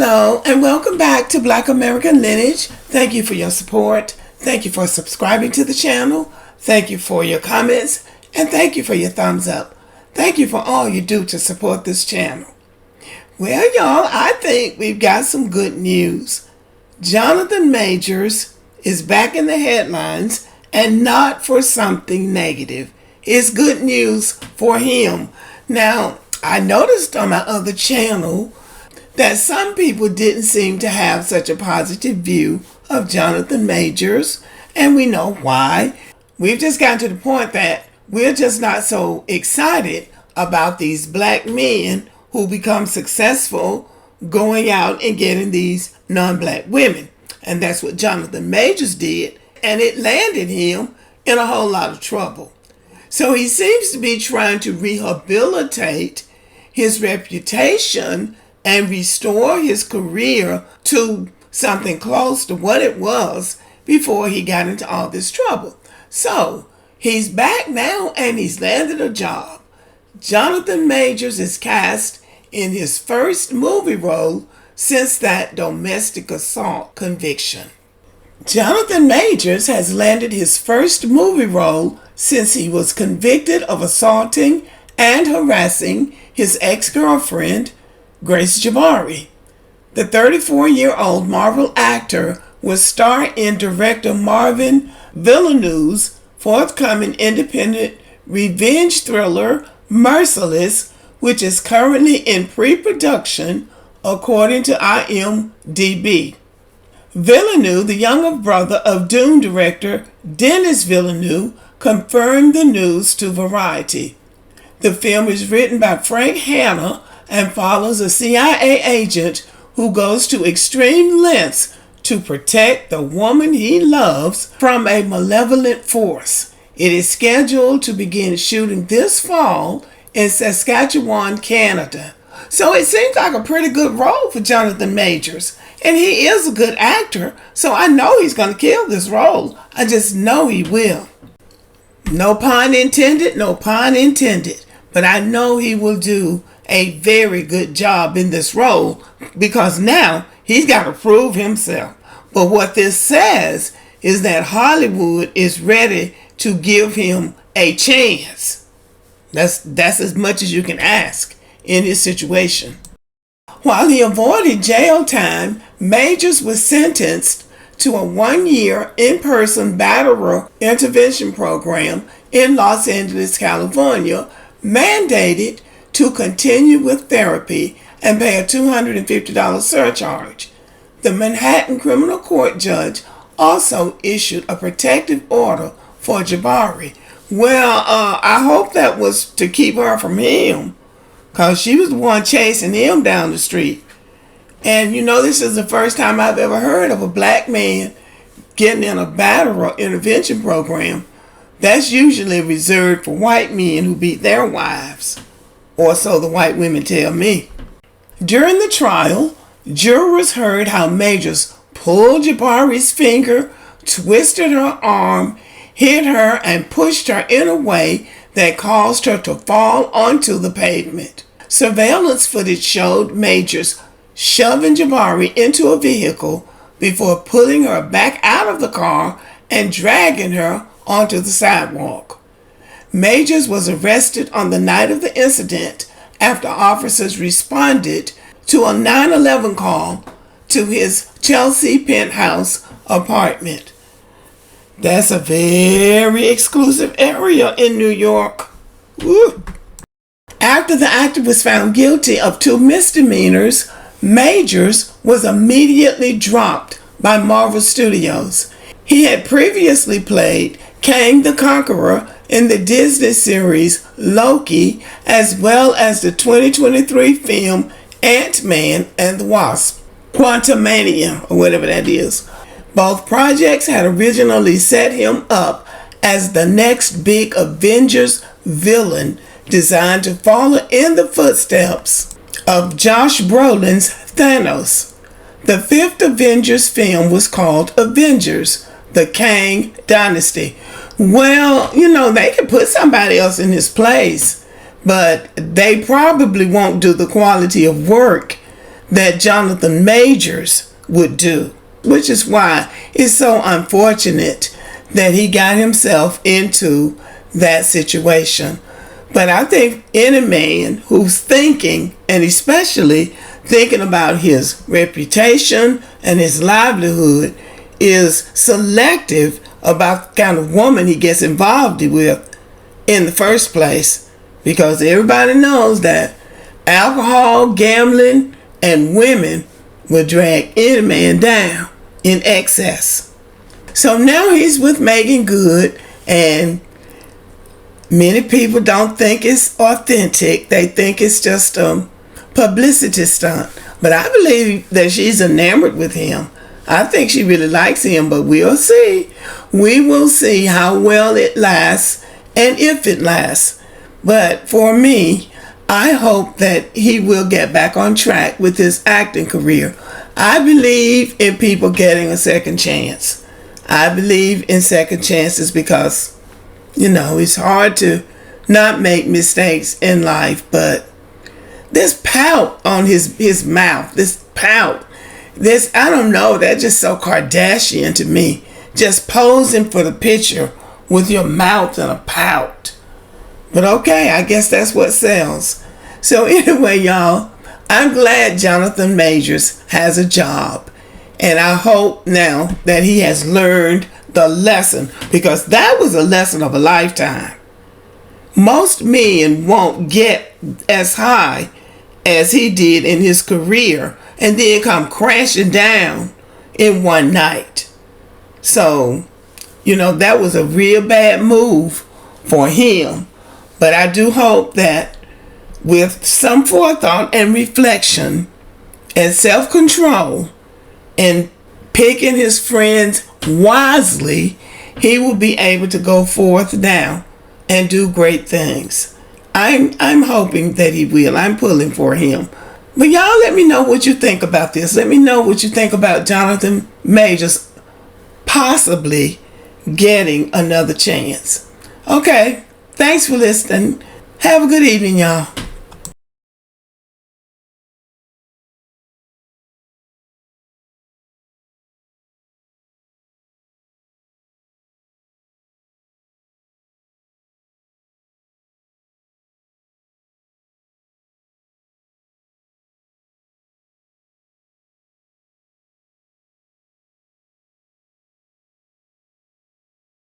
Hello and welcome back to Black American Lineage. Thank you for your support. Thank you for subscribing to the channel. Thank you for your comments. And thank you for your thumbs up. Thank you for all you do to support this channel. Well, y'all, I think we've got some good news. Jonathan Majors is back in the headlines, and not for something negative. It's good news for him. Now, I noticed on my other channel that some people didn't seem to have such a positive view of Jonathan Majors, and we know why. We've just gotten to the point that we're just not so excited about these black men who become successful going out and getting these non-black women. And that's what Jonathan Majors did, and it landed him in a whole lot of trouble. So he seems to be trying to rehabilitate his reputation and restore his career to something close to what it was before he got into all this trouble. So he's back now and he's landed a job. Jonathan Majors is cast in his first movie role since that domestic assault conviction. Jonathan Majors has landed his first movie role since he was convicted of assaulting and harassing his ex-girlfriend, Grace Jabbari. The 34-year-old Marvel actor will star in director Marvin Villeneuve's forthcoming independent revenge thriller, Merciless, which is currently in pre-production, according to IMDb. Villeneuve, the younger brother of Dune director Denis Villeneuve, confirmed the news to Variety. The film is written by Frank Hanna and follows a CIA agent who goes to extreme lengths to protect the woman he loves from a malevolent force. It is scheduled to begin shooting this fall in Saskatchewan, Canada. So it seems like a pretty good role for Jonathan Majors. And he is a good actor, so I know he's going to kill this role. I just know he will. No pun intended, no pun intended. But I know he will do a very good job in this role because now he's got to prove himself. But what this says is that Hollywood is ready to give him a chance. That's as much as you can ask in his situation. While he avoided jail time, Majors was sentenced to a 1-year in-person batterer intervention program in Los Angeles, California, mandated to continue with therapy and pay a $250 surcharge. The Manhattan Criminal Court judge also issued a protective order for Jabbari. Well, I hope that was to keep her from him, because she was the one chasing him down the street. And you know, this is the first time I've ever heard of a black man getting in a batterer intervention program. That's usually reserved for white men who beat their wives, or so the white women tell me. During the trial, jurors heard how Majors pulled Jabbari's finger, twisted her arm, hit her, and pushed her in a way that caused her to fall onto the pavement. Surveillance footage showed Majors shoving Jabbari into a vehicle before pulling her back out of the car and dragging her onto the sidewalk. Majors was arrested on the night of the incident after officers responded to a 911 call to his Chelsea penthouse apartment. That's a very exclusive area in New York. Woo. After the actor was found guilty of 2 misdemeanors, Majors was immediately dropped by Marvel Studios. He had previously played Kang the Conqueror in the Disney series Loki, as well as the 2023 film Ant-Man and the Wasp, Quantumania, or whatever that is. Both projects had originally set him up as the next big Avengers villain, designed to follow in the footsteps of Josh Brolin's Thanos. The 5th Avengers film was called Avengers: The Kang Dynasty. Well, you know, they could put somebody else in his place, but they probably won't do the quality of work that Jonathan Majors would do, which is why it's so unfortunate that he got himself into that situation. But I think any man who's thinking, and especially thinking about his reputation and his livelihood, is selective about the kind of woman he gets involved with in the first place, because everybody knows that alcohol, gambling, and women will drag any man down in excess. So now he's with Meagan Good, and many people don't think it's authentic. They think it's just a publicity stunt. But I believe that she's enamored with him. I think she really likes him, but we'll see. We will see how well it lasts and if it lasts. But for me, I hope that he will get back on track with his acting career. I believe in people getting a second chance. I believe in second chances because, it's hard to not make mistakes in life. But this pout on his mouth, this pout, I don't know, that's just so Kardashian to me. Just posing for the picture with your mouth and a pout. But okay, I guess that's what sells. So anyway, y'all, I'm glad Jonathan Majors has a job. And I hope now that he has learned the lesson, because that was a lesson of a lifetime. Most men won't get as high as he did in his career and then come crashing down in one night. So, that was a real bad move for him. But I do hope that with some forethought and reflection and self-control and picking his friends wisely, he will be able to go forth now and do great things. I'm hoping that he will. I'm pulling for him. But y'all let me know what you think about this. Let me know what you think about Jonathan Majors possibly getting another chance. Okay, thanks for listening. Have a good evening, y'all.